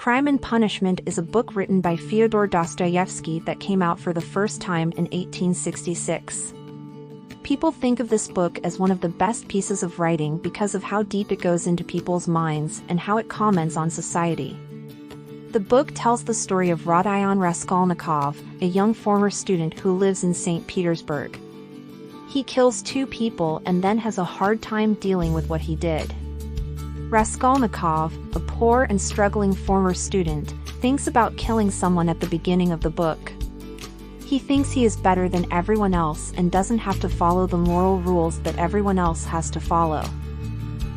Crime and Punishment is a book written by Fyodor Dostoevsky that came out for the first time in 1866. People think of this book as one of the best pieces of writing because of how deep it goes into people's minds and how it comments on society. The book tells the story of Rodion Raskolnikov, a young former student who lives in St. Petersburg. He kills 2 people and then has a hard time dealing with what he did. Raskolnikov, a poor and struggling former student, thinks about killing someone at the beginning of the book. He thinks he is better than everyone else and doesn't have to follow the moral rules that everyone else has to follow.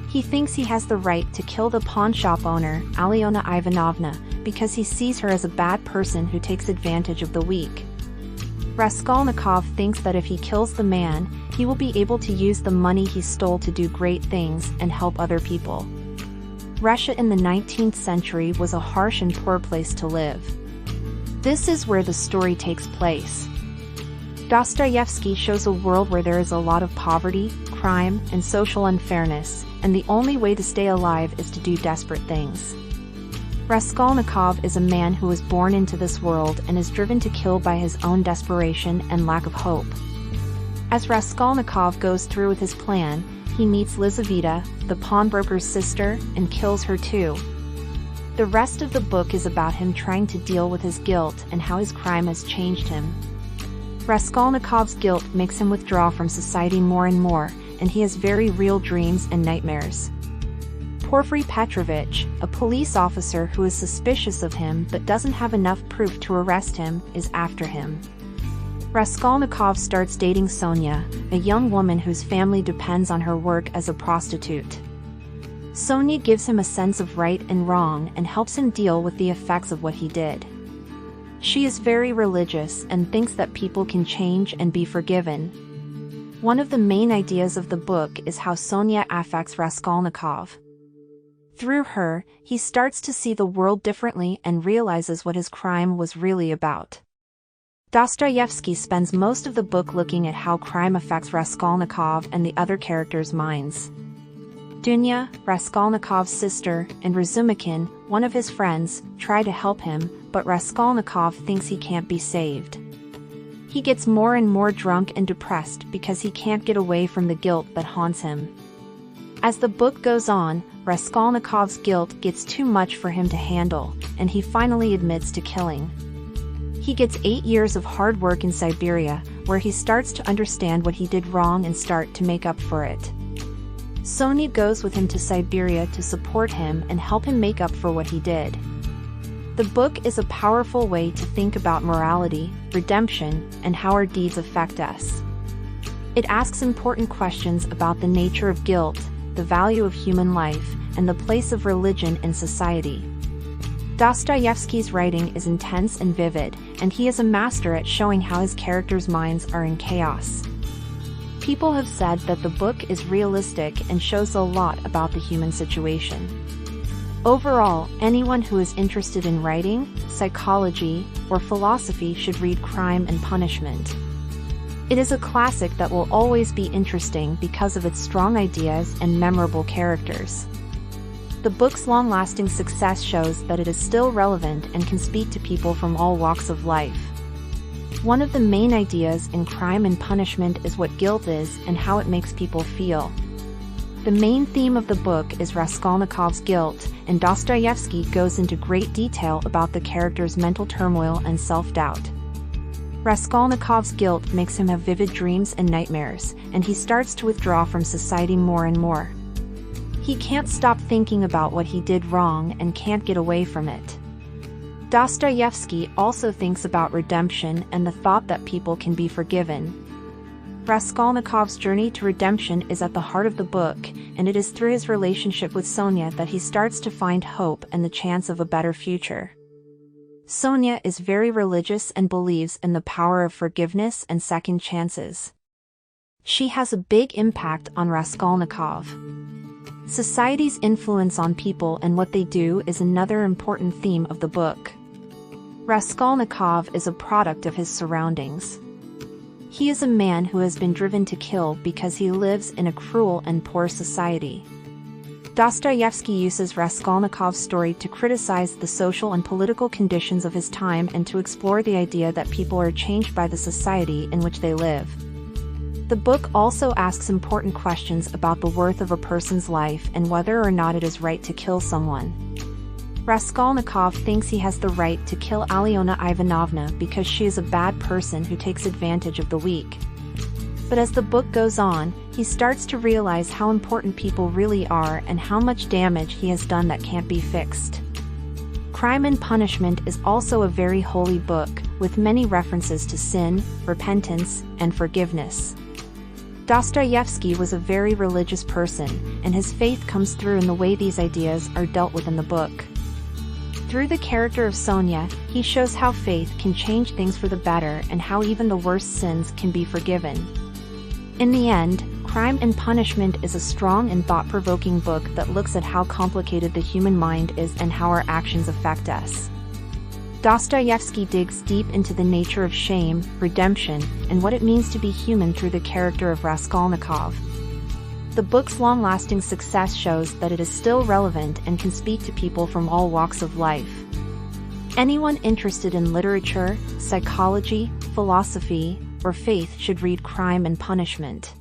He thinks he has the right to kill the pawn shop owner, Alyona Ivanovna, because he sees her as a bad person who takes advantage of the weak. Raskolnikov thinks that if he kills the man, he will be able to use the money he stole to do great things and help other people. Russia in the 19th century was a harsh and poor place to live. This is where the story takes place. Dostoevsky shows a world where there is a lot of poverty, crime, and social unfairness, and the only way to stay alive is to do desperate things. Raskolnikov is a man who was born into this world and is driven to kill by his own desperation and lack of hope. As Raskolnikov goes through with his plan, he meets Lizaveta, the pawnbroker's sister, and kills her too. The rest of the book is about him trying to deal with his guilt and how his crime has changed him. Raskolnikov's guilt makes him withdraw from society more and more, and he has very real dreams and nightmares. Porfiry Petrovich, a police officer who is suspicious of him but doesn't have enough proof to arrest him, is after him. Raskolnikov starts dating Sonia, a young woman whose family depends on her work as a prostitute. Sonia gives him a sense of right and wrong and helps him deal with the effects of what he did. She is very religious and thinks that people can change and be forgiven. One of the main ideas of the book is how Sonia affects Raskolnikov. Through her, he starts to see the world differently and realizes what his crime was really about. Dostoevsky spends most of the book looking at how crime affects Raskolnikov and the other characters' minds. Dunya, Raskolnikov's sister, and Razumikin, one of his friends, try to help him, but Raskolnikov thinks he can't be saved. He gets more and more drunk and depressed because he can't get away from the guilt that haunts him. As the book goes on, Raskolnikov's guilt gets too much for him to handle, and he finally admits to killing. He gets 8 years of hard work in Siberia, where he starts to understand what he did wrong and start to make up for it. Sonia goes with him to Siberia to support him and help him make up for what he did. The book is a powerful way to think about morality, redemption, and how our deeds affect us. It asks important questions about the nature of guilt, the value of human life, and the place of religion in society. Dostoevsky's writing is intense and vivid, and he is a master at showing how his characters' minds are in chaos. People have said that the book is realistic and shows a lot about the human situation. Overall, anyone who is interested in writing, psychology, or philosophy should read Crime and Punishment. It is a classic that will always be interesting because of its strong ideas and memorable characters. The book's long-lasting success shows that it is still relevant and can speak to people from all walks of life. One of the main ideas in Crime and Punishment is what guilt is and how it makes people feel. The main theme of the book is Raskolnikov's guilt, and Dostoevsky goes into great detail about the character's mental turmoil and self-doubt. Raskolnikov's guilt makes him have vivid dreams and nightmares, and he starts to withdraw from society more and more. He can't stop thinking about what he did wrong and can't get away from it. Dostoevsky also thinks about redemption and the thought that people can be forgiven. Raskolnikov's journey to redemption is at the heart of the book, and it is through his relationship with Sonia that he starts to find hope and the chance of a better future. Sonia is very religious and believes in the power of forgiveness and second chances. She has a big impact on Raskolnikov. Society's influence on people and what they do is another important theme of the book. Raskolnikov is a product of his surroundings. He is a man who has been driven to kill because he lives in a cruel and poor society. Dostoevsky uses Raskolnikov's story to criticize the social and political conditions of his time and to explore the idea that people are changed by the society in which they live. The book also asks important questions about the worth of a person's life and whether or not it is right to kill someone. Raskolnikov thinks he has the right to kill Alyona Ivanovna because she is a bad person who takes advantage of the weak. But as the book goes on, he starts to realize how important people really are and how much damage he has done that can't be fixed. Crime and Punishment is also a very holy book, with many references to sin, repentance, and forgiveness. Dostoevsky was a very religious person, and his faith comes through in the way these ideas are dealt with in the book. Through the character of Sonia, he shows how faith can change things for the better and how even the worst sins can be forgiven. In the end, Crime and Punishment is a strong and thought-provoking book that looks at how complicated the human mind is and how our actions affect us. Dostoevsky digs deep into the nature of shame, redemption, and what it means to be human through the character of Raskolnikov. The book's long-lasting success shows that it is still relevant and can speak to people from all walks of life. Anyone interested in literature, psychology, philosophy, or faith should read Crime and Punishment.